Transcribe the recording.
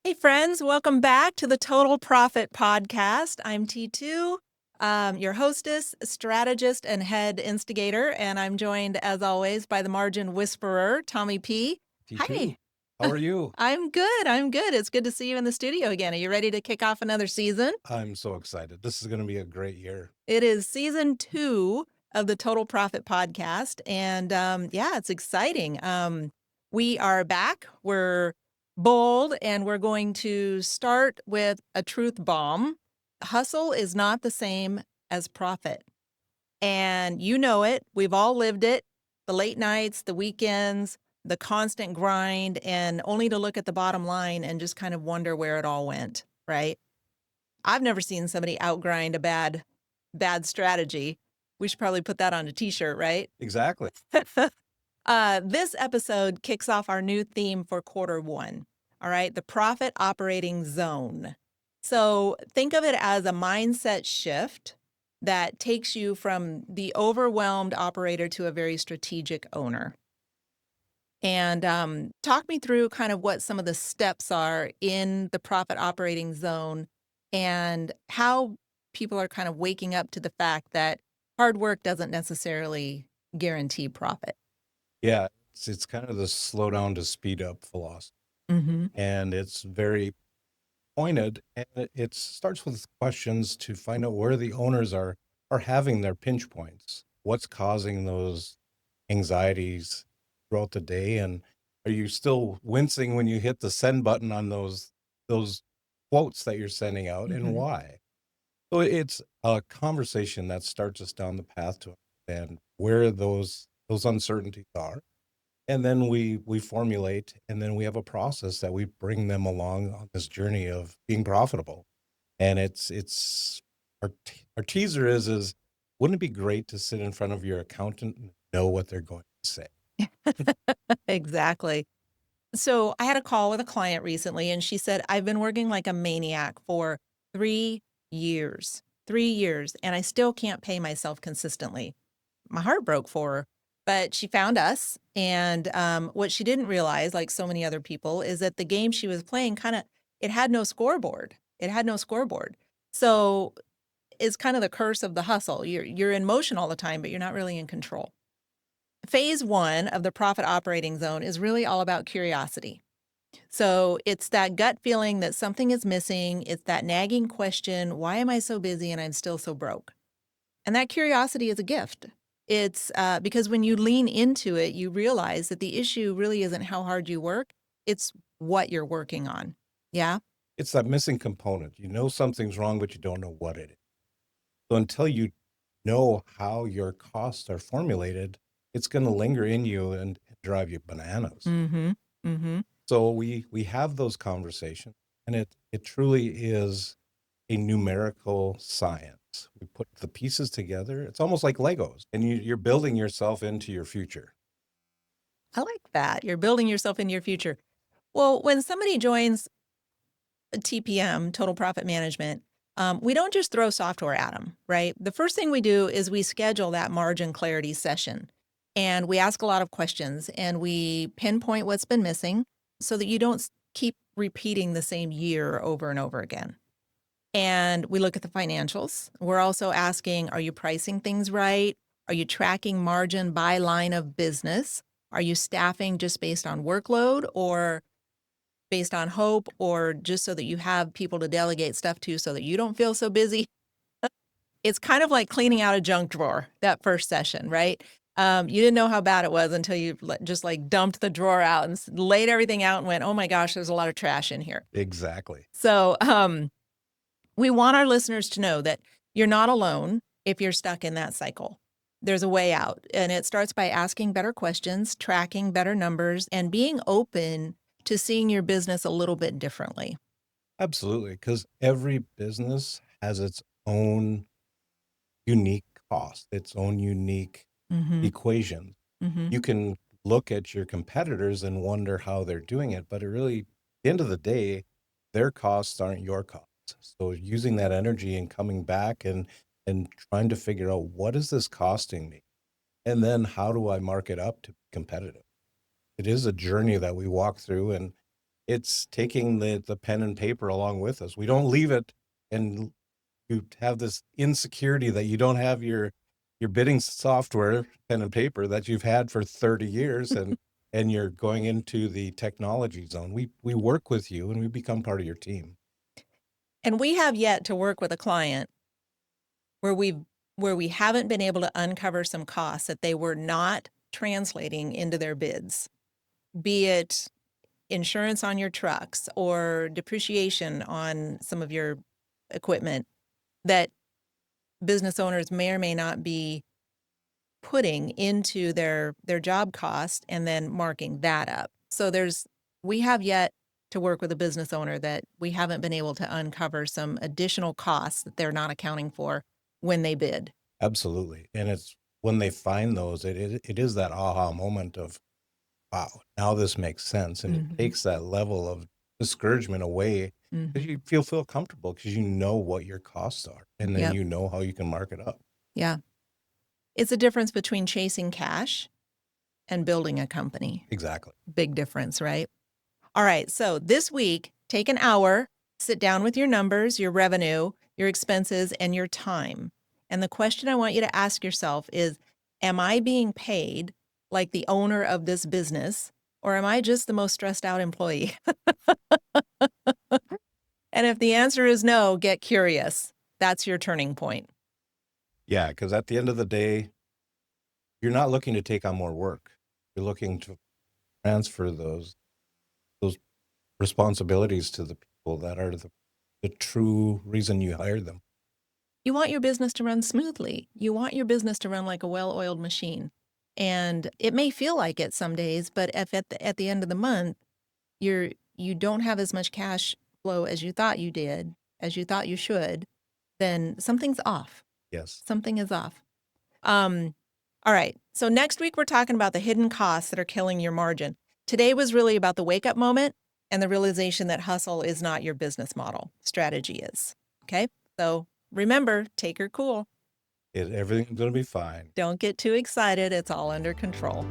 Hey, friends, welcome back to the Total Profit Podcast. I'm T2, your hostess, strategist, and head instigator. And I'm joined, as always, by the margin whisperer, Tommy P. T2, Hi. how are you? I'm good. I'm good. It's good to see you in the studio again. Are you ready to kick off another season? I'm so excited. This is going to be a great year. It is season 2 of the Total Profit Podcast. And yeah, it's exciting. We are back. We're bold, and we're going to start with a truth bomb. Hustle is not the same as profit. And you know it. We've all lived it. The late nights, the weekends, the constant grind, and only to look at the bottom line and just kind of wonder where it all went, right? I've never seen somebody outgrind a bad strategy. We should probably put that on a t-shirt, right? Exactly. This episode kicks off our new theme for quarter 1. All right, the profit operating zone. So think of it as a mindset shift that takes you from the overwhelmed operator to a very strategic owner. And talk me through kind of what some of the steps are in the profit operating zone and how people are kind of waking up to the fact that hard work doesn't necessarily guarantee profit. Yeah, it's kind of the slow down to speed up philosophy. Mm-hmm. And it's very pointed. And it starts with questions to find out where the owners are having their pinch points. What's causing those anxieties throughout the day? And are you still wincing when you hit the send button on those quotes that you're sending out, and Mm-hmm. why? So it's a conversation that starts us down the path to understand where those uncertainties are. And then we formulate, and then we have a process that we bring them along on this journey of being profitable. And it's our teaser is wouldn't it be great to sit in front of your accountant and know what they're going to say? Exactly. So I had a call with a client recently, and she said, I've been working like a maniac for 3 years, 3 years, and I still can't pay myself consistently. My heart broke for her, but she found us. And what she didn't realize, like so many other people, is that the game she was playing it had no scoreboard. It had no scoreboard. So it's kind of the curse of the hustle. You're in motion all the time, but you're not really in control. Phase 1 of the profit operating zone is really all about curiosity. So it's that gut feeling that something is missing. It's that nagging question, why am I so busy and I'm still so broke? And that curiosity is a gift. It's because when you lean into it, you realize that the issue really isn't how hard you work, it's what you're working on. Yeah. It's that missing component. You know something's wrong, but you don't know what it is. So until you know how your costs are formulated, it's going to linger in you and drive you bananas. Mm-hmm. Mm-hmm. So we have those conversations, and it truly is a numerical science. We put the pieces together. It's almost like Legos, and you're building yourself into your future. I like that. You're building yourself into your future. Well, when somebody joins TPM, Total Profit Management, we don't just throw software at them, right? The first thing we do is we schedule that margin clarity session, and we ask a lot of questions, and we pinpoint what's been missing so that you don't keep repeating the same year over and over again. And we look at the financials. We're also asking, are you pricing things right? Are you tracking margin by line of business? Are you staffing just based on workload or based on hope, or just so that you have people to delegate stuff to so that you don't feel so busy? It's kind of like cleaning out a junk drawer, that first session, right? You didn't know how bad it was until you just like dumped the drawer out and laid everything out and went, oh my gosh, there's a lot of trash in here. Exactly. So we want our listeners to know that you're not alone if you're stuck in that cycle. There's a way out, and it starts by asking better questions, tracking better numbers, and being open to seeing your business a little bit differently. Absolutely, because every business has its own unique cost, its own unique Mm-hmm. equation. Mm-hmm. You can look at your competitors and wonder how they're doing it, but it really, at the end of the day, their costs aren't your costs. So using that energy and coming back and trying to figure out what is this costing me, and then how do I mark it up to be competitive? It is a journey that we walk through, and it's taking the pen and paper along with us. We don't leave it, and you have this insecurity that you don't have your bidding software, pen and paper, that you've had for 30 years, and you're going into the technology zone. We work with you, and we become part of your team. And we have yet to work with a client where we haven't been able to uncover some costs that they were not translating into their bids, be it insurance on your trucks or depreciation on some of your equipment that business owners may or may not be putting into their job cost and then marking that up. So we have yet to work with a business owner that we haven't been able to uncover some additional costs that they're not accounting for when they bid. Absolutely. And it's when they find those, it is that aha moment of, wow, now this makes sense. And it takes that level of discouragement away, because you feel comfortable, because you know what your costs are, and then Yep. you know how you can mark it up. Yeah. It's a difference between chasing cash and building a company. Exactly. Big difference, right? All right. So this week, take an hour, sit down with your numbers, your revenue, your expenses, and your time. And the question I want you to ask yourself is, am I being paid like the owner of this business, or am I just the most stressed out employee? And if the answer is no, get curious. That's your turning point. Yeah, because at the end of the day, you're not looking to take on more work. You're looking to transfer those responsibilities to the people that are the true reason you hired them. You want your business to run smoothly. You want your business to run like a well-oiled machine. And it may feel like it some days, but if at the end of the month, you don't have as much cash flow as you thought you did, as you thought you should, then something's off. Yes. Something is off. All right. So next week we're talking about the hidden costs that are killing your margin. Today was really about the wake-up moment and the realization that hustle is not your business model. Strategy is. Okay? So remember, take her cool. Everything's going to be fine. Don't get too excited. It's all under control.